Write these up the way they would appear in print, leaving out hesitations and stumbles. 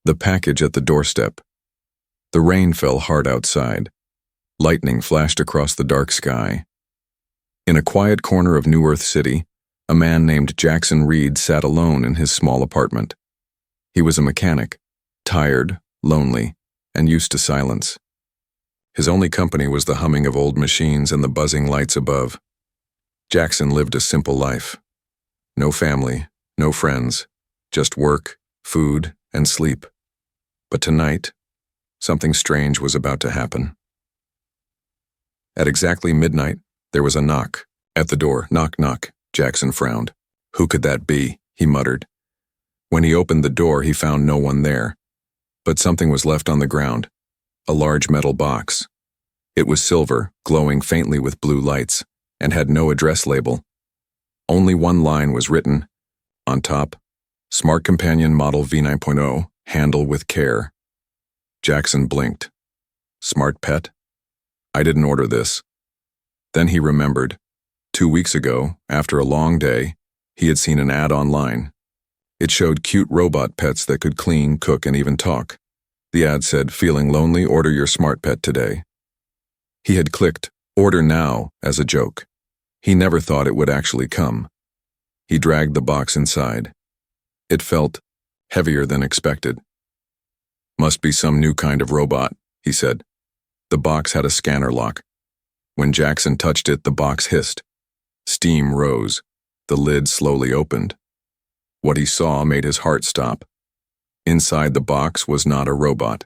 The package at the doorstep. The rain fell hard outside. Lightning flashed across the dark sky. In a quiet corner of New Earth City, a man named Jackson Reed sat alone in his small apartment. He was a mechanic, tired, lonely, and used to silence. His only company was the humming of old machines and the buzzing lights above. Jackson lived a simple life. No family, no friends, just work, food, and sleep. But tonight, something strange was about to happen. At exactly midnight, there was a knock. At the door, knock, knock, Jackson frowned. Who could that be? He muttered. When he opened the door, he found no one there. But something was left on the ground. A large metal box. It was silver, glowing faintly with blue lights, and had no address label. Only one line was written. On top, Smart Companion Model V9.0, handle with care. Jackson blinked. Smart pet? I didn't order this. Then he remembered. 2 weeks ago, after a long day, he had seen an ad online. It showed cute robot pets that could clean, cook, and even talk. The ad said, feeling lonely, order your smart pet today. He had clicked, order now, as a joke. He never thought it would actually come. He dragged the box inside. It felt heavier than expected. Must be some new kind of robot, he said. The box had a scanner lock. When Jackson touched it, the box hissed. Steam rose. The lid slowly opened. What he saw made his heart stop. Inside the box was not a robot.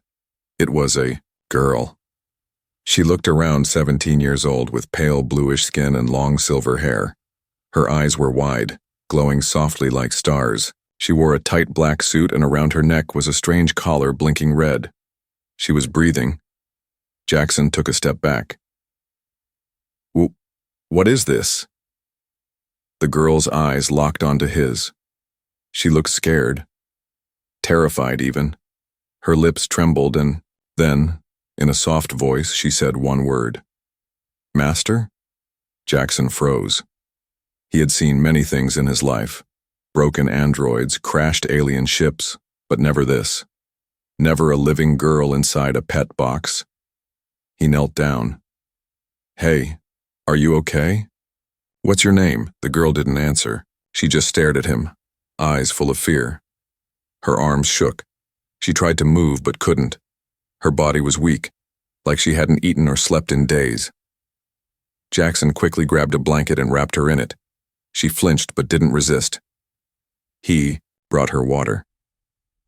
It was a girl. She looked around 17 years old with pale bluish skin and long silver hair. Her eyes were wide, glowing softly like stars. She wore a tight black suit and around her neck was a strange collar blinking red. She was breathing. Jackson took a step back. What is this? The girl's eyes locked onto his. She looked scared. Terrified even. Her lips trembled and then, in a soft voice, she said one word. Master? Jackson froze. He had seen many things in his life. Broken androids, crashed alien ships, but never this. Never a living girl inside a pet box. He knelt down. Hey, are you okay? What's your name? The girl didn't answer. She just stared at him, eyes full of fear. Her arms shook. She tried to move but couldn't. Her body was weak, like she hadn't eaten or slept in days. Jackson quickly grabbed a blanket and wrapped her in it. She flinched but didn't resist. He brought her water.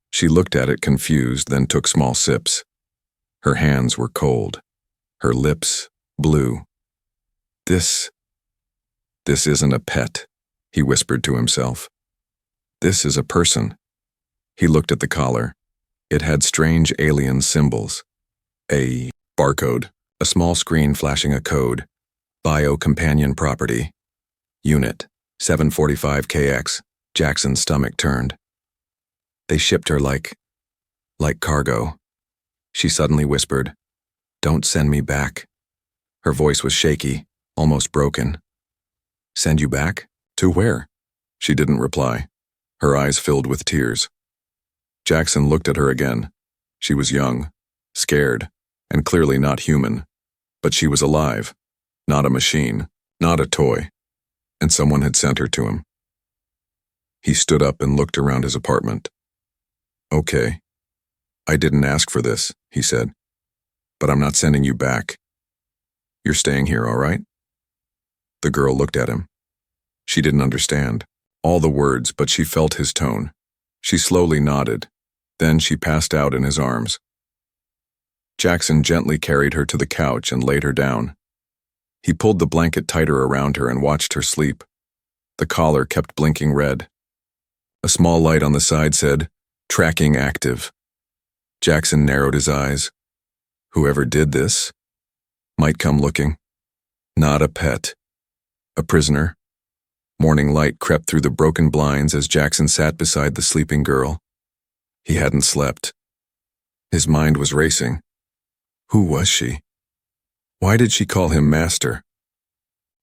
She looked at it confused, then took small sips. Her hands were cold. Her lips blue. This isn't a pet, he whispered to himself. This is a person. He looked at the collar. It had strange alien symbols. A barcode, a small screen flashing a code. Bio companion property. Unit 745KX. Jackson's stomach turned. They shipped her like cargo. She suddenly whispered, Don't send me back. Her voice was shaky, almost broken. Send you back? To where? She didn't reply. Her eyes filled with tears. Jackson looked at her again. She was young, scared, and clearly not human. But she was alive, not a machine, not a toy. And someone had sent her to him. He stood up and looked around his apartment. Okay. I didn't ask for this, he said. But I'm not sending you back. You're staying here, all right? The girl looked at him. She didn't understand all the words, but she felt his tone. She slowly nodded. Then she passed out in his arms. Jackson gently carried her to the couch and laid her down. He pulled the blanket tighter around her and watched her sleep. The collar kept blinking red. A small light on the side said, Tracking active. Jackson narrowed his eyes. Whoever did this might come looking. Not a pet. A prisoner. Morning light crept through the broken blinds as Jackson sat beside the sleeping girl. He hadn't slept. His mind was racing. Who was she? Why did she call him master?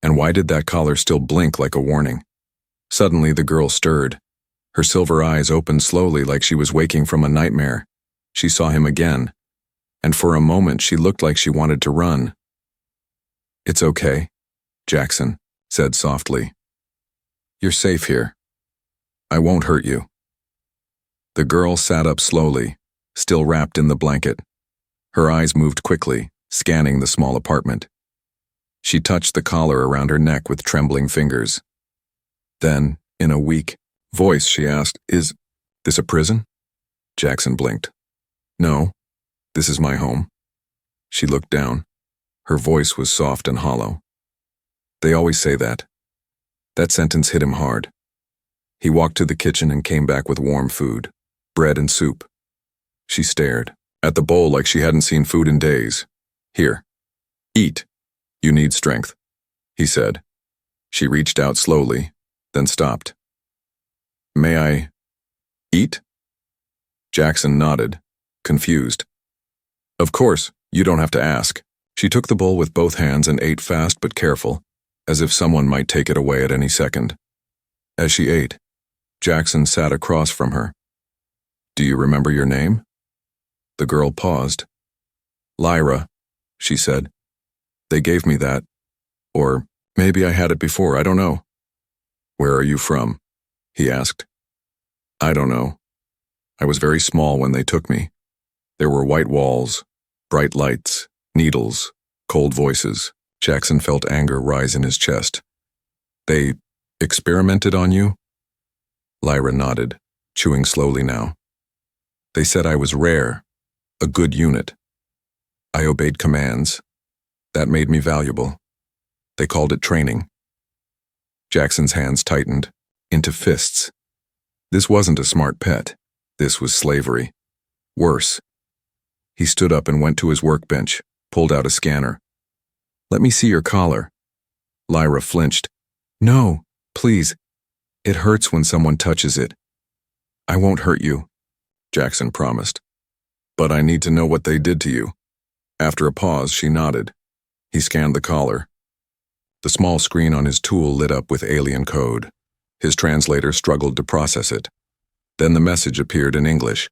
And why did that collar still blink like a warning? Suddenly the girl stirred. Her silver eyes opened slowly like she was waking from a nightmare. She saw him again, and for a moment she looked like she wanted to run. "It's okay," Jackson said softly. "You're safe here. I won't hurt you." The girl sat up slowly, still wrapped in the blanket. Her eyes moved quickly, scanning the small apartment. She touched the collar around her neck with trembling fingers. Then, in a weak voice, she asked, "Is this a prison?" Jackson blinked. "No, this is my home." She looked down. Her voice was soft and hollow. They always say that. That sentence hit him hard. He walked to the kitchen and came back with warm food, bread and soup. She stared at the bowl like she hadn't seen food in days. "Here, eat. You need strength," he said. She reached out slowly, then stopped. "May I eat?" Jackson nodded, confused. "Of course, you don't have to ask." She took the bowl with both hands and ate fast but careful, as if someone might take it away at any second. As she ate, Jackson sat across from her. "Do you remember your name?" The girl paused. "Lyra," she said. "They gave me that. Or maybe I had it before, I don't know." "Where are you from?" he asked. "I don't know. I was very small when they took me. There were white walls, bright lights, needles, cold voices." Jackson felt anger rise in his chest. "They experimented on you?" Lyra nodded, chewing slowly now. "They said I was rare, a good unit. I obeyed commands. That made me valuable. They called it training." Jackson's hands tightened, into fists. This wasn't a smart pet. This was slavery. Worse. He stood up and went to his workbench, pulled out a scanner. "Let me see your collar." Lyra flinched. "No, please. It hurts when someone touches it." "I won't hurt you," Jackson promised. "But I need to know what they did to you." After a pause, she nodded. He scanned the collar. The small screen on his tool lit up with alien code. His translator struggled to process it. Then the message appeared in English.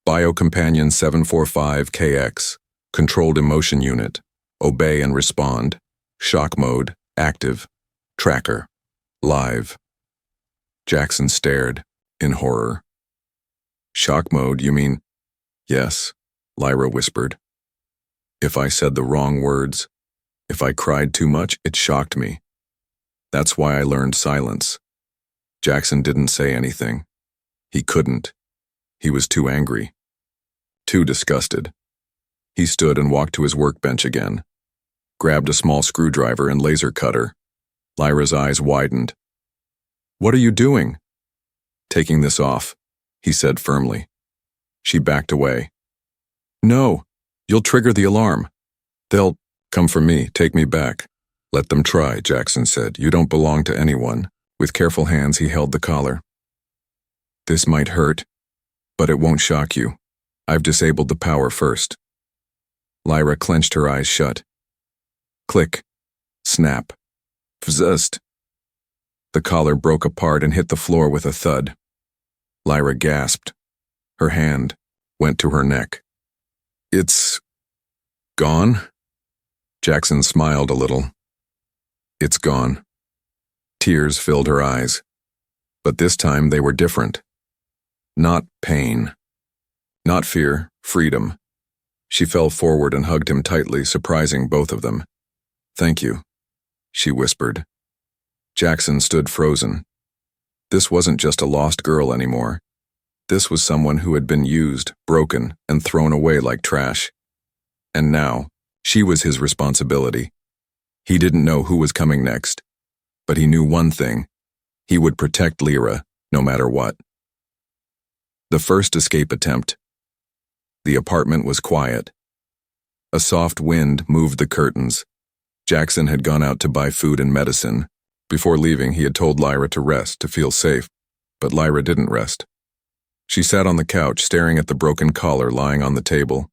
"Biocompanion 745KX, Controlled Emotion Unit. Obey and respond. Shock mode, active. Tracker, live." Jackson stared, in horror. "Shock mode, you mean?" "Yes," Lyra whispered. "If I said the wrong words, if I cried too much, it shocked me. That's why I learned silence." Jackson didn't say anything. He couldn't. He was too angry. Too disgusted. He stood and walked to his workbench again, grabbed a small screwdriver and laser cutter. Lyra's eyes widened. "What are you doing?" "Taking this off," he said firmly. She backed away. "No, you'll trigger the alarm. They'll come for me, take me back." "Let them try," Jackson said. "You don't belong to anyone." With careful hands, he held the collar. "This might hurt, but it won't shock you. I've disabled the power first." Lyra clenched her eyes shut. Click. Snap. Vzust. The collar broke apart and hit the floor with a thud. Lyra gasped. Her hand went to her neck. "It's gone?" Jackson smiled a little. "It's gone." Tears filled her eyes. But this time they were different. Not pain. Not fear, freedom. She fell forward and hugged him tightly, surprising both of them. "Thank you," she whispered. Jackson stood frozen. This wasn't just a lost girl anymore. This was someone who had been used, broken, and thrown away like trash. And now, she was his responsibility. He didn't know who was coming next, but he knew one thing. He would protect Lyra, no matter what. The first escape attempt. The apartment was quiet. A soft wind moved the curtains. Jackson had gone out to buy food and medicine. Before leaving, he had told Lyra to rest, to feel safe, but Lyra didn't rest. She sat on the couch, staring at the broken collar lying on the table.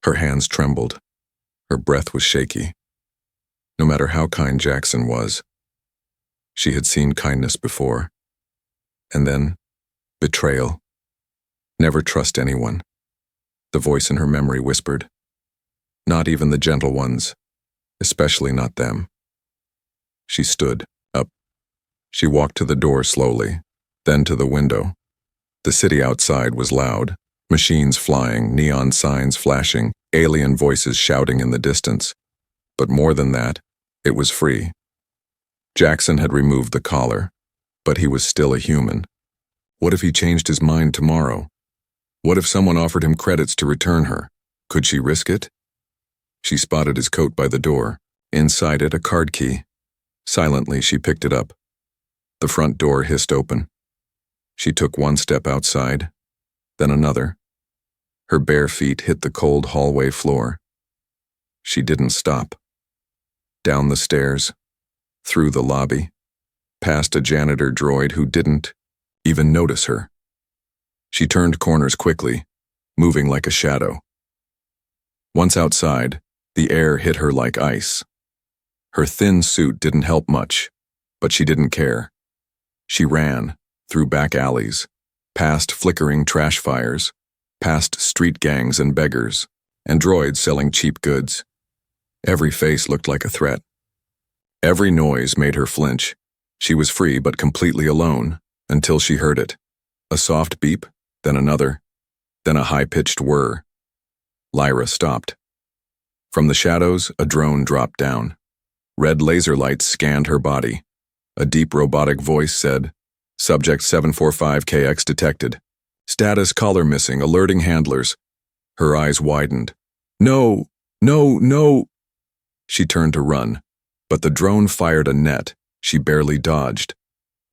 Her hands trembled. Her breath was shaky. No matter how kind Jackson was, she had seen kindness before. And then, betrayal. Never trust anyone. the voice in her memory whispered. Not even the gentle ones, especially not them. She stood up. She walked to the door slowly, then to the window. The city outside was loud, machines flying, neon signs flashing, alien voices shouting in the distance. But more than that, it was free. Jackson had removed the collar, but he was still a human. What if he changed his mind tomorrow? What if someone offered him credits to return her? Could she risk it? She spotted his coat by the door. Inside it, a card key. Silently, she picked it up. The front door hissed open. She took one step outside, then another. Her bare feet hit the cold hallway floor. She didn't stop. Down the stairs, through the lobby, past a janitor droid who didn't even notice her. She turned corners quickly, moving like a shadow. Once outside, the air hit her like ice. Her thin suit didn't help much, but she didn't care. She ran, through back alleys, past flickering trash fires, past street gangs and beggars, and droids selling cheap goods. Every face looked like a threat. Every noise made her flinch. She was free but completely alone, until she heard it. A soft beep, then another, then a high-pitched whir. Lyra stopped. From the shadows, a drone dropped down. Red laser lights scanned her body. A deep robotic voice said, Subject 745KX detected. Status collar missing, alerting handlers. Her eyes widened. No, no, no. She turned to run, but the drone fired a net she barely dodged.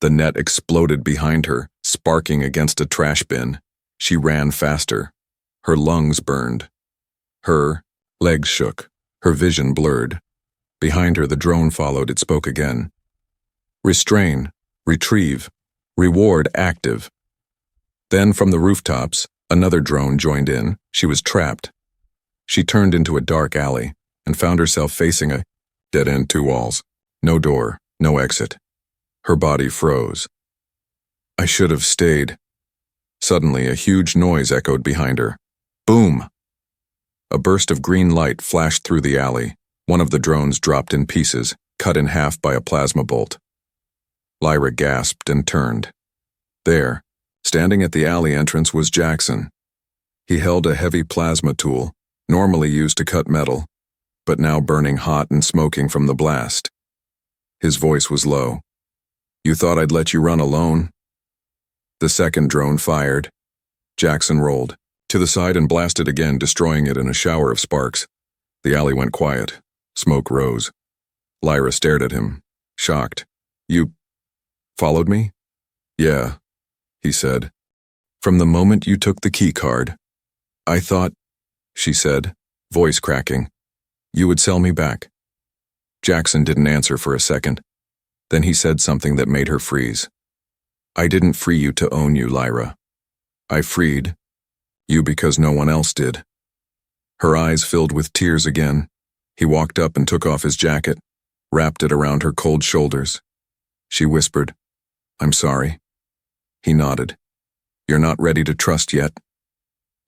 The net exploded behind her, sparking against a trash bin. She ran faster. Her lungs burned. Her legs shook. Her vision blurred. Behind her, the drone followed. It spoke again. Restrain, retrieve, reward active. Then from the rooftops, another drone joined in. She was trapped. She turned into a dark alley and found herself facing a dead-end 2 walls. No door, no exit. Her body froze. I should have stayed. Suddenly, a huge noise echoed behind her. Boom! A burst of green light flashed through the alley. One of the drones dropped in pieces, cut in half by a plasma bolt. Lyra gasped and turned. There, standing at the alley entrance, was Jackson. He held a heavy plasma tool, normally used to cut metal, but now burning hot and smoking from the blast. His voice was low. You thought I'd let you run alone? The second drone fired. Jackson rolled to the side and blasted again, destroying it in a shower of sparks. The alley went quiet. Smoke rose. Lyra stared at him, shocked. You followed me? Yeah, he said. From the moment you took the key card. I thought, she said, voice cracking, you would sell me back. Jackson didn't answer for a second. Then he said something that made her freeze. I didn't free you to own you, Lyra. I freed you because no one else did. Her eyes filled with tears again. He walked up and took off his jacket, wrapped it around her cold shoulders. She whispered, I'm sorry. He nodded. You're not ready to trust yet.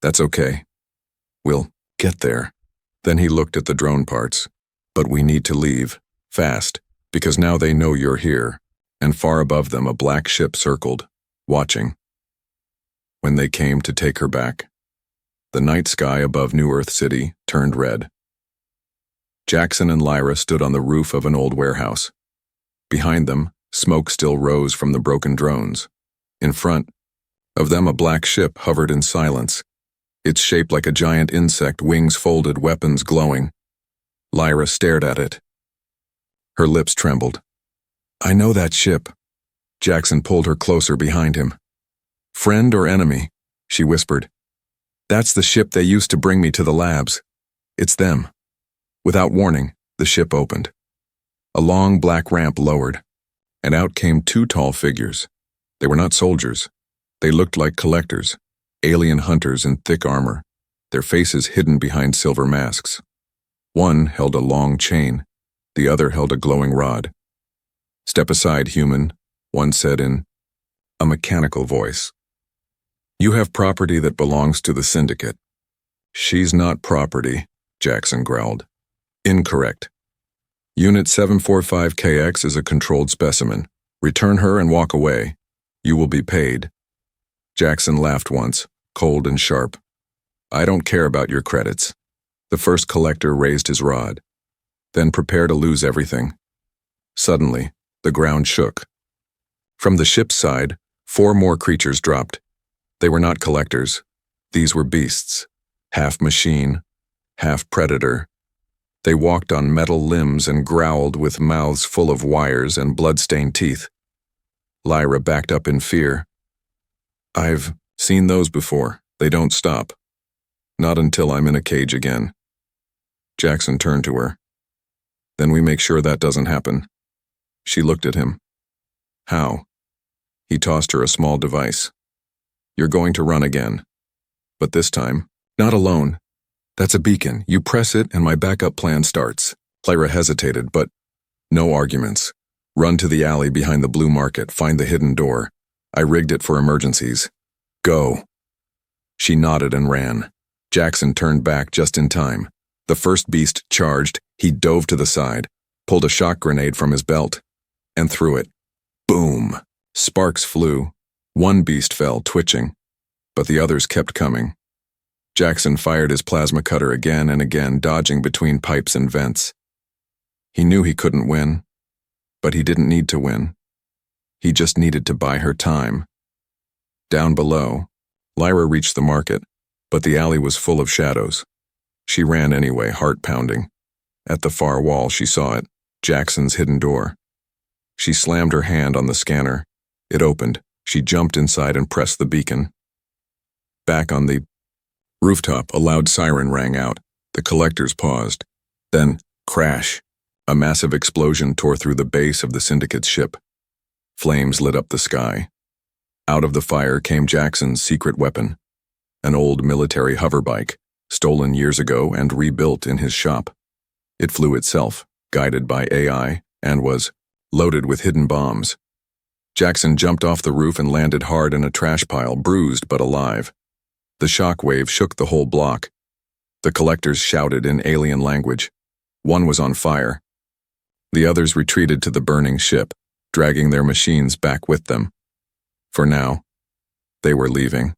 That's okay. We'll get there. Then he looked at the drone parts. But we need to leave, fast, because now they know you're here, and far above them a black ship circled, watching. When they came to take her back, the night sky above New Earth City turned red. Jackson and Lyra stood on the roof of an old warehouse. Behind them, smoke still rose from the broken drones. In front of them, a black ship hovered in silence, its shape like a giant insect, wings folded, weapons glowing. Lyra stared at it. Her lips trembled. I know that ship. Jackson pulled her closer behind him. Friend or enemy? She whispered. That's the ship they used to bring me to the labs. It's them. Without warning, the ship opened. A long black ramp lowered, and out came 2 tall figures. They were not soldiers. They looked like collectors, alien hunters in thick armor, their faces hidden behind silver masks. One held a long chain, the other held a glowing rod. Step aside, human, one said in a mechanical voice. You have property that belongs to the syndicate. She's not property, Jackson growled. Incorrect. Unit 745KX is a controlled specimen. Return her and walk away. You will be paid. Jackson laughed once, cold and sharp. I don't care about your credits. The first collector raised his rod. Then prepare to lose everything. Suddenly, the ground shook. From the ship's side, 4 more creatures dropped. They were not collectors. These were beasts, half machine, half predator. They walked on metal limbs and growled with mouths full of wires and blood-stained teeth. Lyra backed up in fear. I've seen those before. They don't stop. Not until I'm in a cage again. Jackson turned to her. Then we make sure that doesn't happen. She looked at him. How? He tossed her a small device. You're going to run again. But this time, not alone. That's a beacon. You press it and my backup plan starts. Lyra hesitated, but no arguments. Run to the alley behind the blue market, find the hidden door. I rigged it for emergencies. Go. She nodded and ran. Jackson turned back just in time. The first beast charged. He dove to the side, pulled a shock grenade from his belt, and threw it. Boom! Sparks flew. One beast fell, twitching, but the others kept coming. Jackson fired his plasma cutter again and again, dodging between pipes and vents. He knew he couldn't win, but he didn't need to win. He just needed to buy her time. Down below, Lyra reached the market, but the alley was full of shadows. She ran anyway, heart pounding. At the far wall, she saw it, Jackson's hidden door. She slammed her hand on the scanner. It opened. She jumped inside and pressed the beacon. Back on the rooftop, a loud siren rang out. The collectors paused. Then, crash. A massive explosion tore through the base of the Syndicate's ship. Flames lit up the sky. Out of the fire came Jackson's secret weapon, an old military hoverbike, stolen years ago and rebuilt in his shop. It flew itself, guided by AI, and was loaded with hidden bombs. Jackson jumped off the roof and landed hard in a trash pile, bruised but alive. The shock wave shook the whole block. The collectors shouted in alien language. One was on fire. The others retreated to the burning ship, dragging their machines back with them. For now, they were leaving.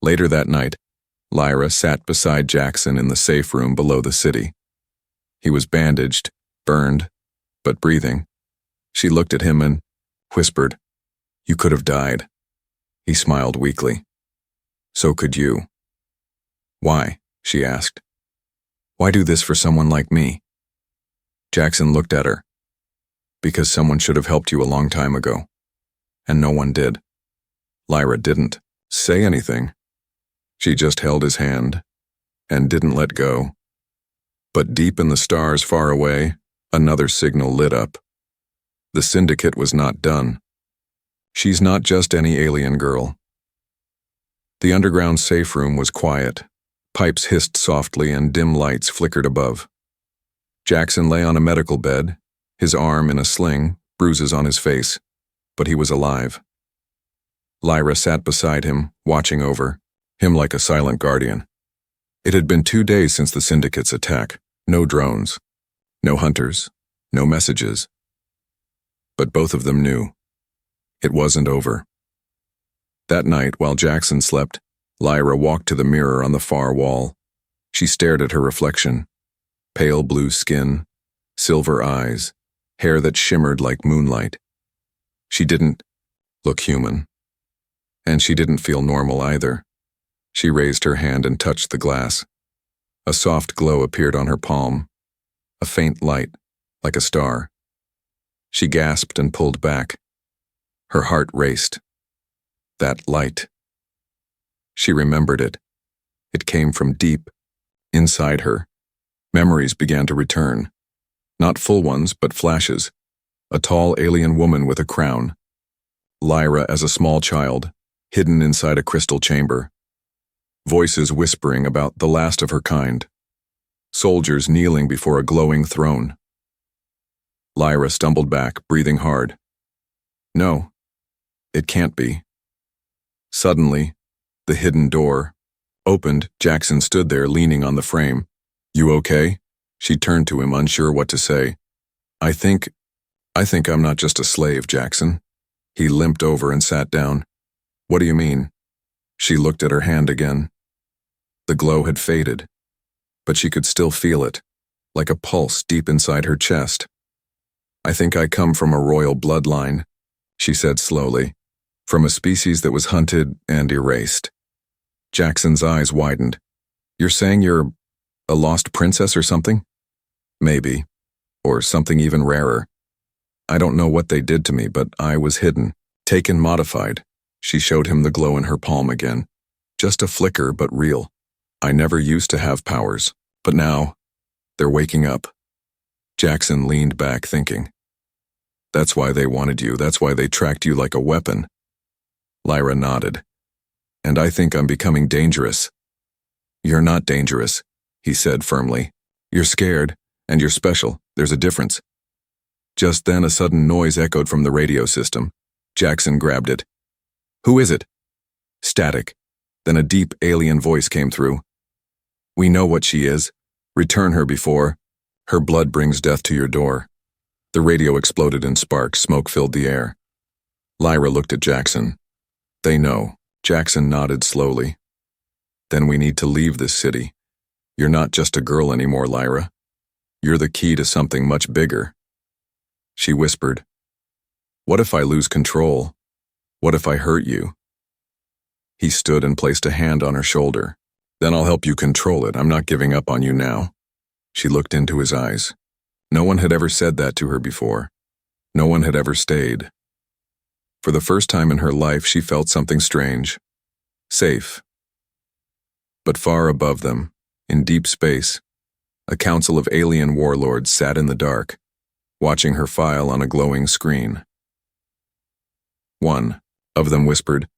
Later that night, Lyra sat beside Jackson in the safe room below the city. He was bandaged, burned, but breathing. She looked at him and whispered, "You could have died." He smiled weakly. "So could you." "Why?" she asked. "Why do this for someone like me?" Jackson looked at her. "Because someone should have helped you a long time ago. And no one did." Lyra didn't say anything. She just held his hand and didn't let go. But deep in the stars far away, another signal lit up. The Syndicate was not done. She's not just any alien girl. The underground safe room was quiet. Pipes hissed softly and dim lights flickered above. Jackson lay on a medical bed, his arm in a sling, bruises on his face, but he was alive. Lyra sat beside him, watching over him like a silent guardian. It had been 2 days since the Syndicate's attack. No drones, no hunters, no messages. But both of them knew. It wasn't over. That night, while Jackson slept, Lyra walked to the mirror on the far wall. She stared at her reflection. Pale blue skin, silver eyes, hair that shimmered like moonlight. She didn't look human. And she didn't feel normal either. She raised her hand and touched the glass. A soft glow appeared on her palm, a faint light, like a star. She gasped and pulled back. Her heart raced. That light. She remembered it. It came from deep inside her. Memories began to return. Not full ones, but flashes. A tall alien woman with a crown. Lyra as a small child, hidden inside a crystal chamber. Voices whispering about the last of her kind. Soldiers kneeling before a glowing throne. Lyra stumbled back, breathing hard. No, it can't be. Suddenly, the hidden door opened, Jackson stood there leaning on the frame. "You okay?" She turned to him, unsure what to say. I think I'm not just a slave, Jackson." He limped over and sat down. "What do you mean?" She looked at her hand again. The glow had faded, but she could still feel it, like a pulse deep inside her chest. "I think I come from a royal bloodline," she said slowly, "from a species that was hunted and erased." Jackson's eyes widened. "You're saying you're a lost princess or something?" "Maybe. Or something even rarer. I don't know what they did to me, but I was hidden, taken, modified." She showed him the glow in her palm again. "Just a flicker, but real. I never used to have powers, but now, they're waking up." Jackson leaned back, thinking. "That's why they wanted you. That's why they tracked you like a weapon." Lyra nodded. "And I think I'm becoming dangerous." "You're not dangerous," he said firmly. "You're scared, and you're special. There's a difference." Just then a sudden noise echoed from the radio system. Jackson grabbed it. "Who is it?" Static. Then a deep alien voice came through. "We know what she is. Return her before her blood brings death to your door." The radio exploded in sparks. Smoke filled the air. Lyra looked at Jackson. "They know." Jackson nodded slowly. "Then we need to leave this city. You're not just a girl anymore, Lyra. You're the key to something much bigger." She whispered, "What if I lose control? What if I hurt you?" He stood and placed a hand on her shoulder. "Then I'll help you control it. I'm not giving up on you now." She looked into his eyes. No one had ever said that to her before. No one had ever stayed. For the first time in her life, she felt something strange. Safe. But far above them, in deep space, a council of alien warlords sat in the dark, watching her file on a glowing screen. One of them whispered,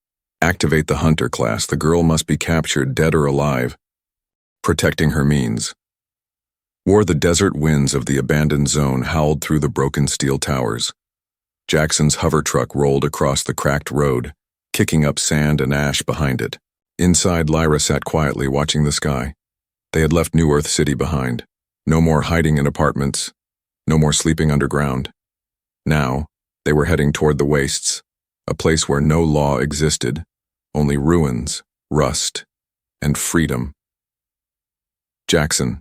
"Activate the hunter class. The girl must be captured, dead or alive. Protecting her means." The desert winds of the abandoned zone howled through the broken steel towers. Jackson's hover truck rolled across the cracked road, kicking up sand and ash behind it. Inside, Lyra sat quietly watching the sky. They had left New Earth City behind. No more hiding in apartments. No more sleeping underground. Now, they were heading toward the wastes, a place where no law existed, only ruins, rust, and freedom. Jackson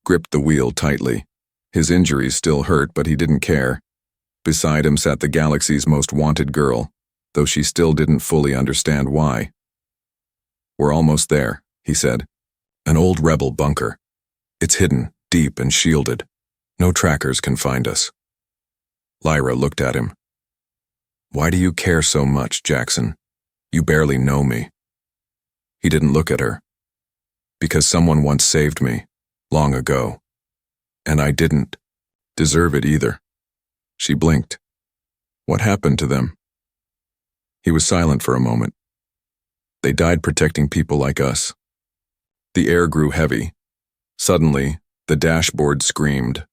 gripped the wheel tightly. His injuries still hurt, but he didn't care. Beside him sat the galaxy's most wanted girl, though she still didn't fully understand why. "We're almost there," he said. "An old rebel bunker. It's hidden, deep and shielded. No trackers can find us." Lyra looked at him. "Why do you care so much, Jackson? You barely know me." He didn't look at her. "Because someone once saved me, long ago. And I didn't deserve it either." She blinked. "What happened to them?" He was silent for a moment. "They died protecting people like us." The air grew heavy. Suddenly, the dashboard screamed.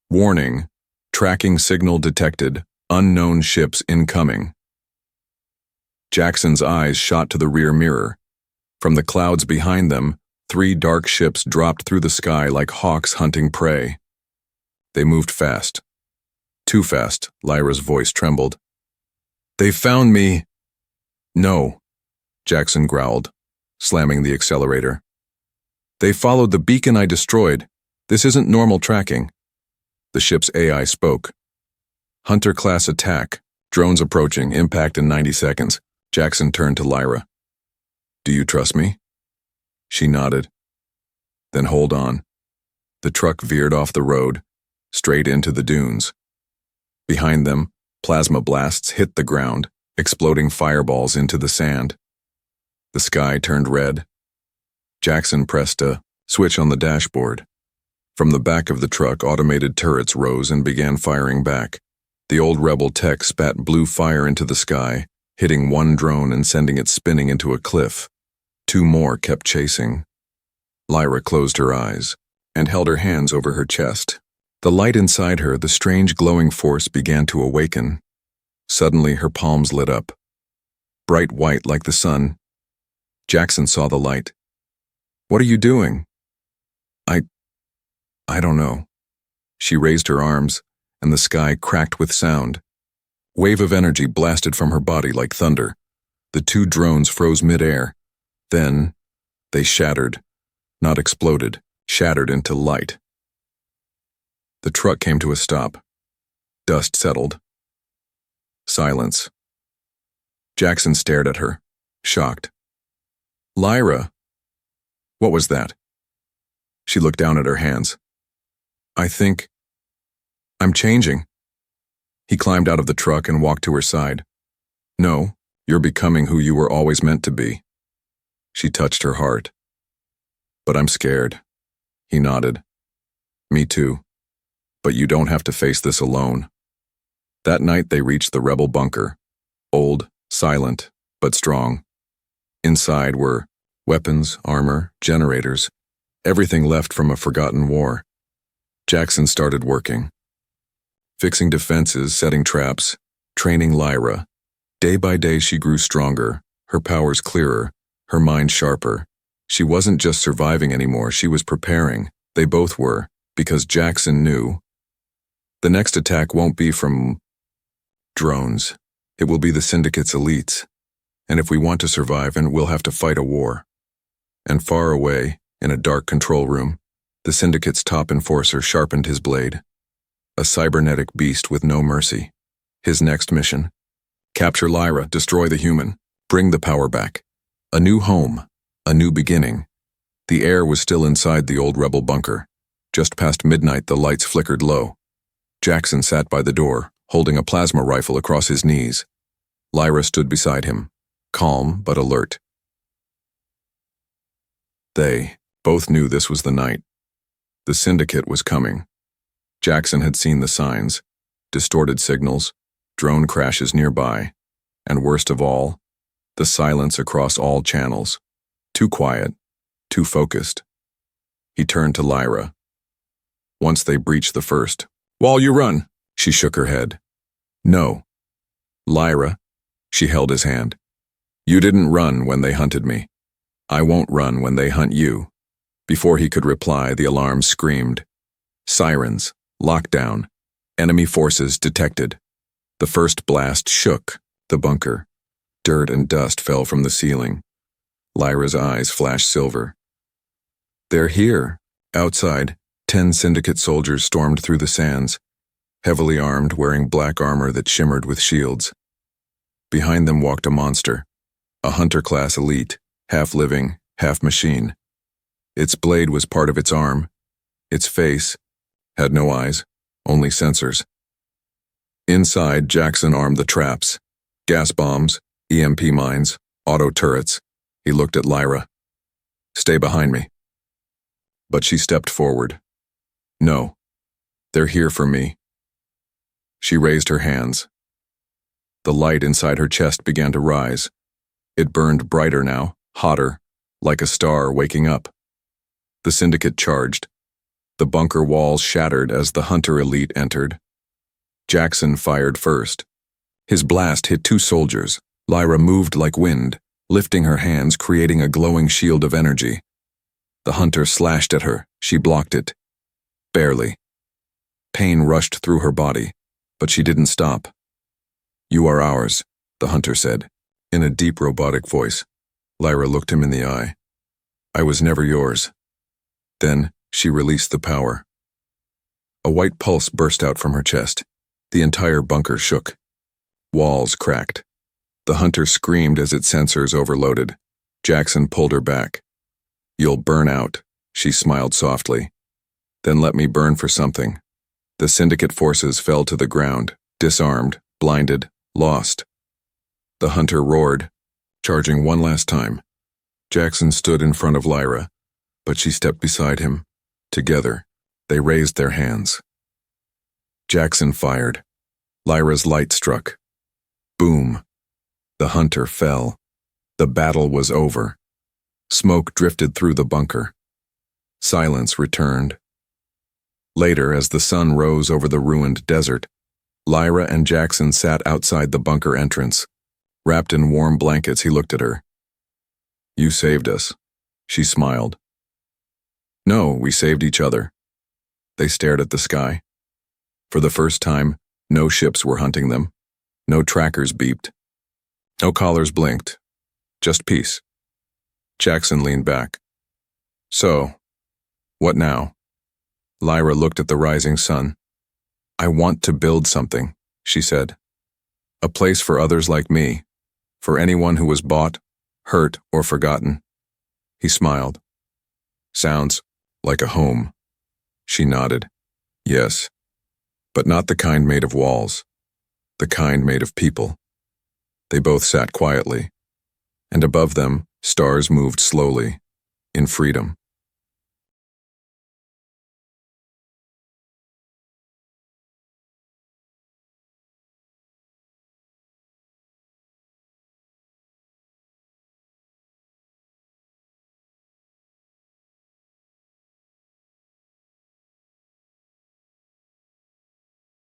"Warning, tracking signal detected, unknown ships incoming." Jackson's eyes shot to the rear mirror. From the clouds behind them, 3 dark ships dropped through the sky like hawks hunting prey. They moved fast. Too fast, Lyra's voice trembled. "They found me." "No," Jackson growled, slamming the accelerator. "They followed the beacon I destroyed. This isn't normal tracking." The ship's AI spoke. "Hunter-class attack. Drones approaching. Impact in 90 seconds. Jackson turned to Lyra. "Do you trust me?" She nodded. "Then hold on." The truck veered off the road, straight into the dunes. Behind them, plasma blasts hit the ground, exploding fireballs into the sand. The sky turned red. Jackson pressed a switch on the dashboard. From the back of the truck, automated turrets rose and began firing back. The old rebel tech spat blue fire into the sky, hitting one drone and sending it spinning into a cliff. 2 more kept chasing. Lyra closed her eyes and held her hands over her chest. The light inside her, the strange glowing force, began to awaken. Suddenly her palms lit up. Bright white like the sun. Jackson saw the light. "What are you doing?" I I don't know." She raised her arms, and the sky cracked with sound. Wave of energy blasted from her body like thunder. The two drones froze midair. Then, they shattered, not exploded, shattered into light. The truck came to a stop. Dust settled. Silence. Jackson stared at her, shocked. "Lyra." "What was that?" She looked down at her hands. "I think I'm changing." He climbed out of the truck and walked to her side. "No, you're becoming who you were always meant to be." She touched her heart. "But I'm scared." He nodded. "Me too. But you don't have to face this alone." That night they reached the rebel bunker. Old, silent, but strong. Inside were weapons, armor, generators, everything left from a forgotten war. Jackson started working. Fixing defenses, setting traps, training Lyra. Day by day she grew stronger, her powers clearer, her mind sharper. She wasn't just surviving anymore, she was preparing. They both were, because Jackson knew. The next attack won't be from drones. It will be the Syndicate's elites. And if we want to survive, and we'll have to fight a war. And far away, in a dark control room, the Syndicate's top enforcer sharpened his blade. A cybernetic beast with no mercy. His next mission: capture Lyra, destroy the human, bring the power back. A new home, a new beginning. The air was still inside the old rebel bunker. Just past midnight, the lights flickered low. Jackson sat by the door, holding a plasma rifle across his knees. Lyra stood beside him, calm but alert. They both knew this was the night. The Syndicate was coming. Jackson had seen the signs: distorted signals, drone crashes nearby, and worst of all, the silence across all channels. Too quiet, too focused. He turned to Lyra. Once they breached the first. "While you run," she shook her head. "No." "Lyra," she held his hand. "You didn't run when they hunted me. I won't run when they hunt you." Before he could reply, the alarm screamed. Sirens, lockdown, enemy forces detected. The first blast shook the bunker. Dirt and dust fell from the ceiling. Lyra's eyes flashed silver. "They're here." Outside, 10 Syndicate soldiers stormed through the sands, heavily armed, wearing black armor that shimmered with shields. Behind them walked a monster, a hunter-class elite, half living, half machine. Its blade was part of its arm. Its face had no eyes, only sensors. Inside, Jackson armed the traps: gas bombs, EMP mines, auto turrets. He looked at Lyra. "Stay behind me." But she stepped forward. "No, they're here for me." She raised her hands. The light inside her chest began to rise. It burned brighter now, hotter, like a star waking up. The Syndicate charged. The bunker walls shattered as the hunter elite entered. Jackson fired first. His blast hit 2 soldiers. Lyra moved like wind, lifting her hands, creating a glowing shield of energy. The hunter slashed at her. She blocked it. Barely. Pain rushed through her body, but she didn't stop. "You are ours," the hunter said, in a deep robotic voice. Lyra looked him in the eye. "I was never yours." Then she released the power. A white pulse burst out from her chest. The entire bunker shook. Walls cracked. The hunter screamed as its sensors overloaded. Jackson pulled her back. "You'll burn out," she smiled softly. "Then let me burn for something." The Syndicate forces fell to the ground, disarmed, blinded, lost. The hunter roared, charging one last time. Jackson stood in front of Lyra, but she stepped beside him. Together, they raised their hands. Jackson fired. Lyra's light struck. Boom. The hunter fell. The battle was over. Smoke drifted through the bunker. Silence returned. Later, as the sun rose over the ruined desert, Lyra and Jackson sat outside the bunker entrance. Wrapped in warm blankets, he looked at her. You saved us. She smiled. No, we saved each other. They stared at the sky. For the first time, no ships were hunting them. No trackers beeped. No collars blinked. Just peace. Jackson leaned back. So, what now? Lyra looked at the rising sun. I want to build something, she said. A place for others like me, for anyone who was bought, hurt, or forgotten. He smiled. Sounds like a home. She nodded. Yes, but not the kind made of walls, the kind made of people. They both sat quietly, and above them, stars moved slowly, in freedom.